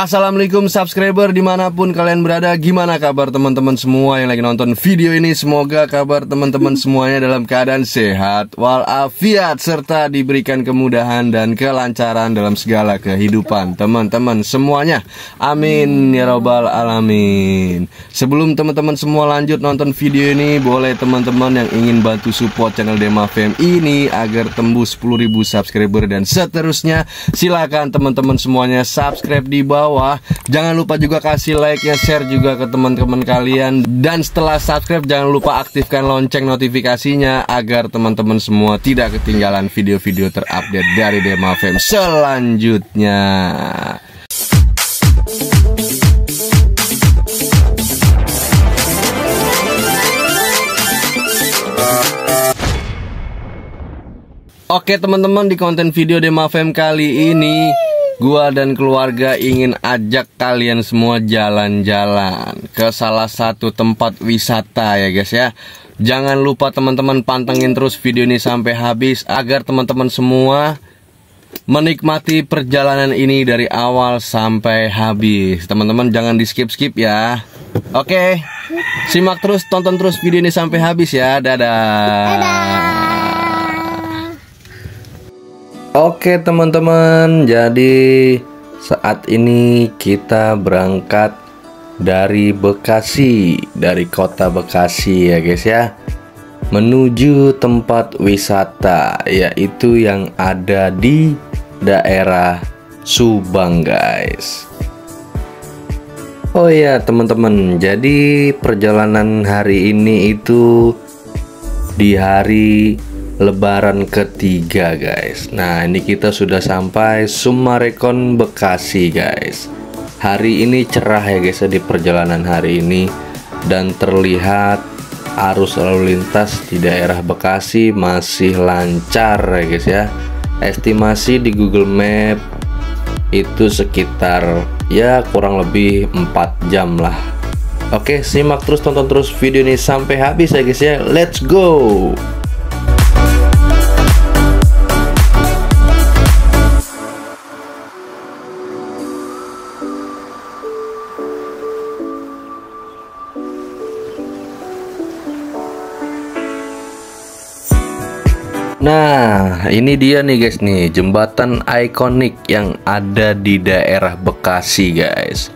Assalamualaikum subscriber dimanapun kalian berada. Gimana kabar teman-teman semua yang lagi nonton video ini? Semoga kabar teman-teman semuanya dalam keadaan sehat walafiat, serta diberikan kemudahan dan kelancaran dalam segala kehidupan teman-teman semuanya. Amin ya robbal alamin. Sebelum teman-teman semua lanjut nonton video ini, boleh teman-teman yang ingin bantu support channel Dema Fam ini agar tembus 10.000 subscriber dan seterusnya, silakan teman-teman semuanya subscribe di bawah. Jangan lupa juga kasih like-nya, share juga ke teman-teman kalian. Dan setelah subscribe, jangan lupa aktifkan lonceng notifikasinya agar teman-teman semua tidak ketinggalan video-video terupdate dari Dema Fam selanjutnya. Oke teman-teman, di konten video Dema Fam kali ini, gua dan keluarga ingin ajak kalian semua jalan-jalan ke salah satu tempat wisata ya guys ya. Jangan lupa teman-teman pantengin terus video ini sampai habis agar teman-teman semua menikmati perjalanan ini dari awal sampai habis. Teman-teman jangan di skip-skip ya. Oke, simak terus, tonton terus video ini sampai habis ya. Dadah. Oke teman-teman, jadi saat ini kita berangkat dari Bekasi, dari kota Bekasi ya guys ya, menuju tempat wisata yaitu yang ada di daerah Subang guys. Oh ya teman-teman, jadi perjalanan hari ini itu di hari Lebaran ketiga guys. Nah ini kita sudah sampai Summarecon Bekasi guys. Hari ini cerah ya guys di perjalanan hari ini, dan terlihat arus lalu lintas di daerah Bekasi masih lancar ya guys ya. Estimasi di Google Map itu sekitar ya kurang lebih 4 jam lah. Oke, simak terus, tonton terus video ini sampai habis ya guys ya. Let's go. Nah ini dia nih guys nih, jembatan ikonik yang ada di daerah Bekasi guys.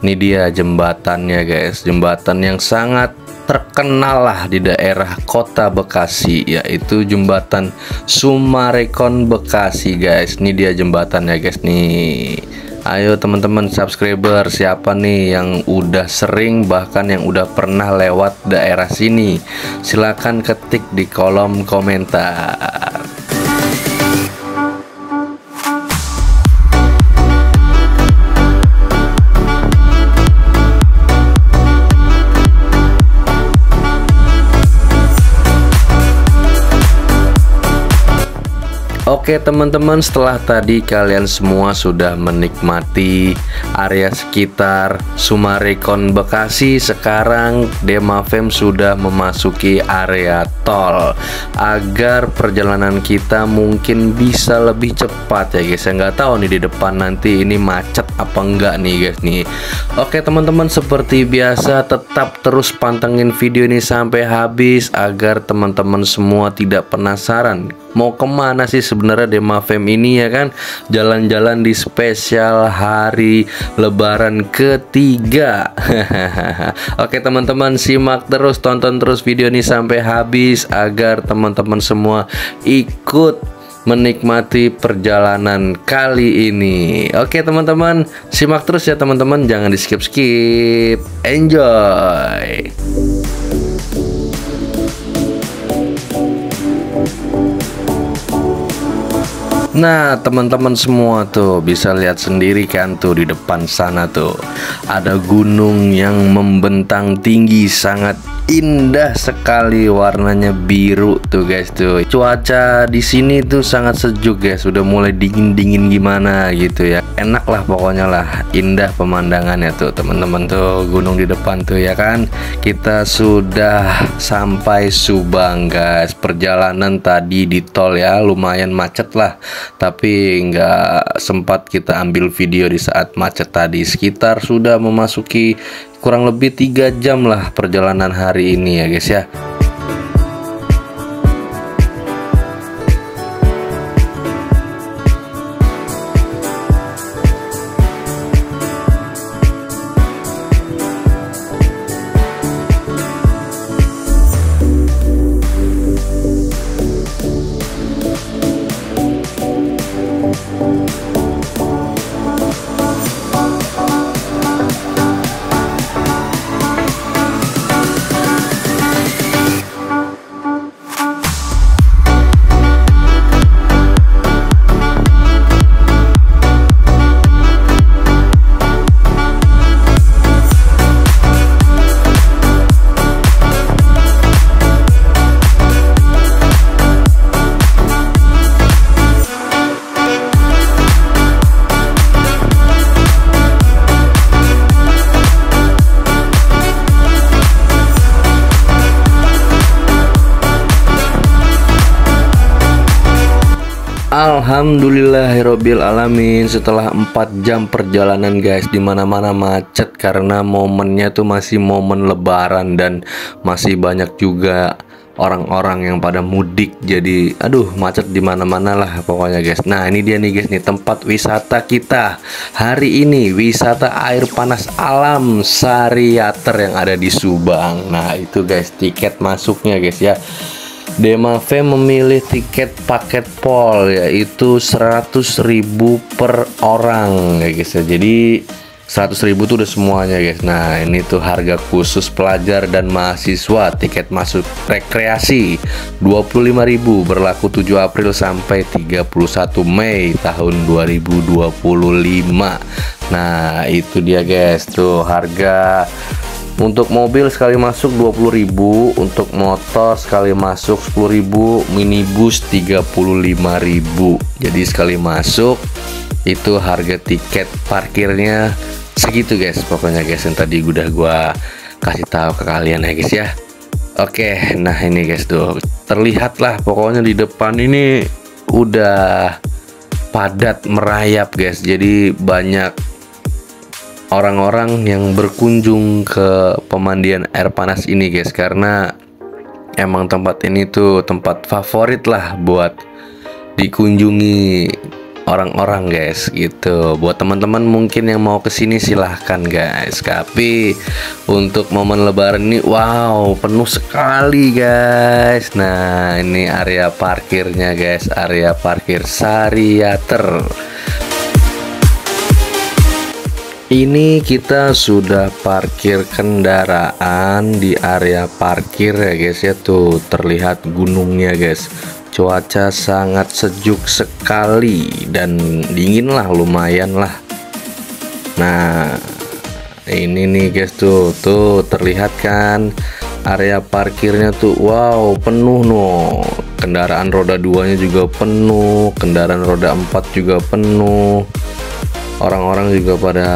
Ini dia jembatannya guys, jembatan yang sangat terkenal lah di daerah kota Bekasi, yaitu jembatan Summarecon Bekasi guys. Ini dia jembatannya guys nih. Ayo teman-teman subscriber, siapa nih yang udah sering bahkan yang udah pernah lewat daerah sini? Silahkan ketik di kolom komentar. Oke teman-teman, setelah tadi kalian semua sudah menikmati area sekitar Summarecon Bekasi, sekarang Dema Fam sudah memasuki area tol agar perjalanan kita mungkin bisa lebih cepat ya guys. Saya nggak tahu nih di depan nanti ini macet apa enggak nih guys nih. Oke teman-teman, seperti biasa tetap terus pantengin video ini sampai habis agar teman-teman semua tidak penasaran mau kemana sih sebenarnya Dema Fam ini ya kan, jalan-jalan di spesial hari Lebaran ketiga. Oke teman-teman, simak terus, tonton terus video ini sampai habis agar teman-teman semua ikut menikmati perjalanan kali ini. Oke teman-teman, simak terus ya teman-teman, jangan di skip-skip. Enjoy. Nah teman-teman semua tuh bisa lihat sendiri kan tuh di depan sana tuh ada gunung yang membentang tinggi sangat indah sekali, warnanya biru tuh guys tuh. Cuaca di sini tuh sangat sejuk guys, sudah mulai dingin-dingin gimana gitu ya. Enak lah pokoknya lah, indah pemandangannya tuh teman-teman tuh, gunung di depan tuh ya kan. Kita sudah sampai Subang guys. Perjalanan tadi di tol ya lumayan macet lah, tapi nggak sempat kita ambil video di saat macet tadi. Sekitar sudah memasuki kurang lebih 3 jam lah perjalanan hari ini ya guys ya. Alhamdulillahirobbil alamin. Setelah 4 jam perjalanan guys, dimana-mana macet karena momennya tuh masih momen lebaran dan masih banyak juga orang-orang yang pada mudik. Jadi aduh macet dimana-mana lah pokoknya guys. Nah ini dia nih guys nih tempat wisata kita hari ini, wisata air panas alam Sariater yang ada di Subang. Nah itu guys tiket masuknya guys ya. Demafem memilih tiket paket pol yaitu 100.000 per orang ya guys ya. Jadi 100.000 tuh udah semuanya guys. Nah ini tuh harga khusus pelajar dan mahasiswa. Tiket masuk rekreasi 25.000, berlaku 7 April sampai 31 Mei tahun 2025. Nah itu dia guys tuh harga. Untuk mobil sekali masuk 20.000, untuk motor sekali masuk 10.000, minibus 35.000. Jadi sekali masuk itu harga tiket parkirnya segitu guys. Pokoknya guys yang tadi udah gua kasih tahu ke kalian ya guys ya. Oke, nah ini guys tuh terlihat lah pokoknya di depan ini udah padat merayap guys. Jadi banyak orang-orang yang berkunjung ke pemandian air panas ini guys, karena emang tempat ini tuh tempat favorit lah buat dikunjungi orang-orang guys gitu. Buat teman-teman mungkin yang mau kesini silahkan guys. Tapi untuk momen lebaran ini wow penuh sekali guys. Nah ini area parkirnya guys, area parkir Sariater. Ini kita sudah parkir kendaraan di area parkir ya guys ya. Tuh terlihat gunungnya guys. Cuaca sangat sejuk sekali dan dingin lah, lumayan lah. Nah ini nih guys tuh terlihat kan area parkirnya tuh wow penuh no. Kendaraan roda 2 nya juga penuh, kendaraan roda 4 juga penuh. Orang-orang juga pada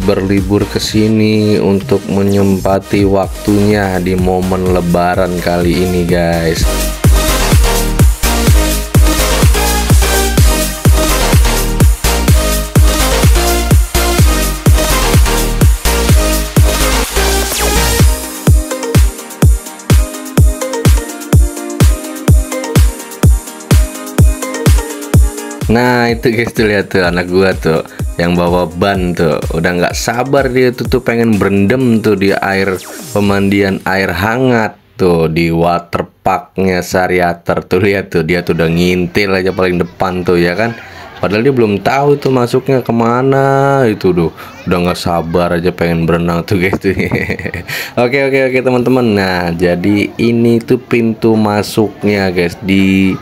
berlibur ke sini untuk menyempati waktunya di momen lebaran kali ini guys. Nah itu guys tuh lihat tuh anak gua tuh yang bawa ban tuh udah nggak sabar dia tuh pengen berendam tuh di air pemandian air hangat tuh di waterparknya Sariater. Tuh lihat tuh dia tuh udah ngintil aja paling depan tuh ya kan, padahal dia belum tahu tuh masuknya kemana. Itu tuh udah nggak sabar aja pengen berenang tuh guys tuh. Oke teman-teman. Nah jadi ini tuh pintu masuknya guys di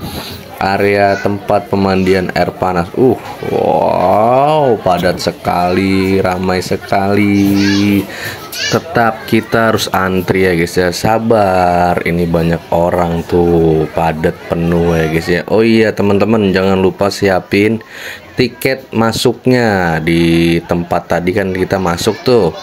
area tempat pemandian air panas. Wow, padat sekali, ramai sekali. Tetap kita harus antri ya guys ya, sabar, ini banyak orang tuh, padat penuh ya guys ya. Oh iya teman-teman, jangan lupa siapin tiket masuknya. Di tempat tadi kan kita masuk tuh,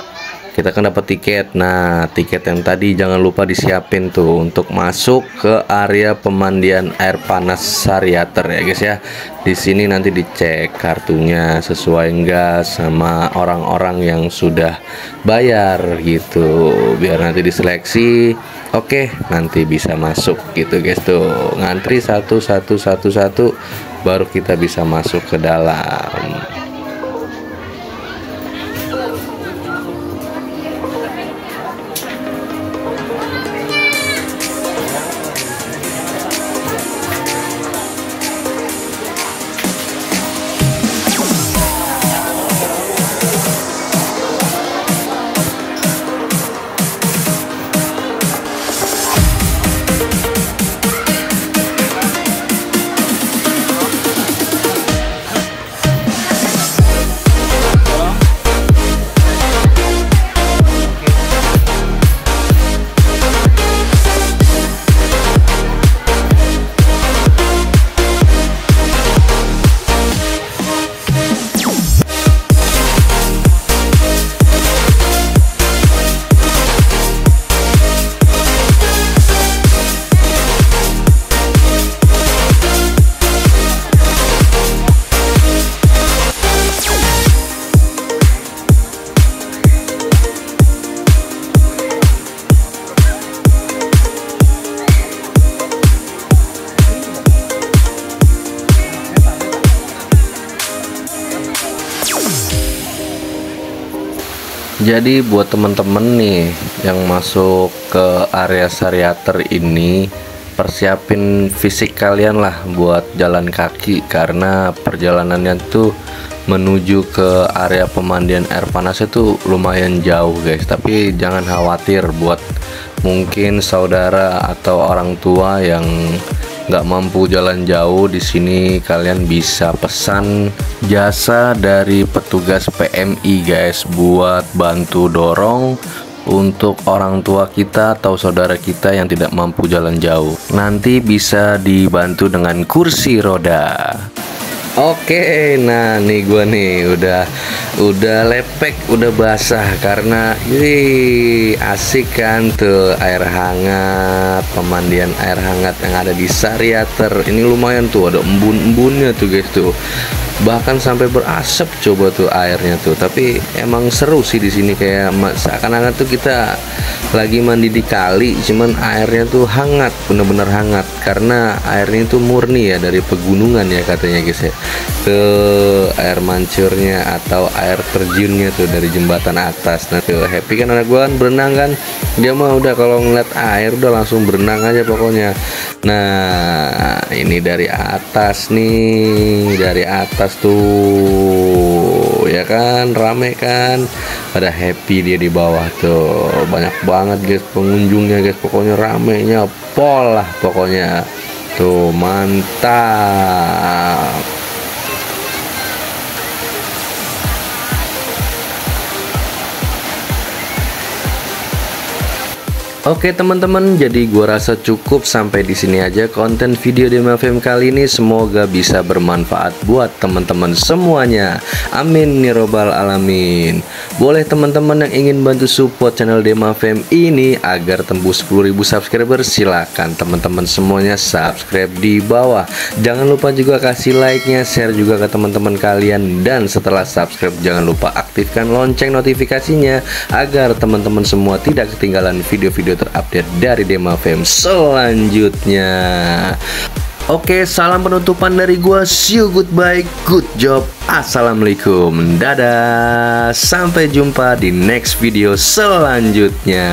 kita kan dapat tiket. Nah, tiket yang tadi jangan lupa disiapin tuh untuk masuk ke area pemandian air panas Sariater ya guys ya. Di sini nanti dicek kartunya sesuai enggak sama orang-orang yang sudah bayar gitu, biar nanti diseleksi. Oke, nanti bisa masuk gitu guys tuh. Ngantri satu baru kita bisa masuk ke dalam. Jadi buat temen-temen nih yang masuk ke area Sariater ini, persiapin fisik kalian lah buat jalan kaki, karena perjalanannya tuh menuju ke area pemandian air panas itu lumayan jauh guys. Tapi jangan khawatir, buat mungkin saudara atau orang tua yang nggak mampu jalan jauh, di sini kalian bisa pesan jasa dari petugas PMI guys buat bantu dorong untuk orang tua kita atau saudara kita yang tidak mampu jalan jauh. Nanti bisa dibantu dengan kursi roda. Oke, nah nih gua nih udah lepek, udah basah karena ini asik kan tuh air hangat, pemandian air hangat yang ada di Sariater. Ini lumayan tuh, ada embun-embunnya tuh guys tuh. Bahkan sampai berasap coba tuh airnya tuh. Tapi emang seru sih di sini, kayak seakan-akan tuh kita lagi mandi di kali, cuman airnya tuh hangat, bener-bener hangat karena airnya itu murni ya dari pegunungan ya katanya guys ya. Ke air mancurnya atau air terjunnya tuh dari jembatan atas. Nah tuh happy kan anak gua kan berenang kan, dia mah udah kalau ngeliat air udah langsung berenang aja pokoknya. Nah ini dari atas nih, dari atas tuh ya kan, rame kan, pada happy dia di bawah tuh, banyak banget guys pengunjungnya guys, pokoknya ramenya pol lah pokoknya tuh, mantap. Oke teman-teman, jadi gua rasa cukup sampai di sini aja konten video Dema Fem kali ini. Semoga bisa bermanfaat buat teman-teman semuanya. Amin ya robbal alamin. Boleh teman-teman yang ingin bantu support channel Dema Fem ini agar tembus 10.000 subscriber, silakan teman-teman semuanya subscribe di bawah. Jangan lupa juga kasih like-nya, share juga ke teman-teman kalian, dan setelah subscribe jangan lupa aktifkan lonceng notifikasinya agar teman-teman semua tidak ketinggalan video-video terupdate dari Dema Fem selanjutnya. Oke, salam penutupan dari gua. See you, goodbye, good job, assalamualaikum, dadah, sampai jumpa di next video selanjutnya.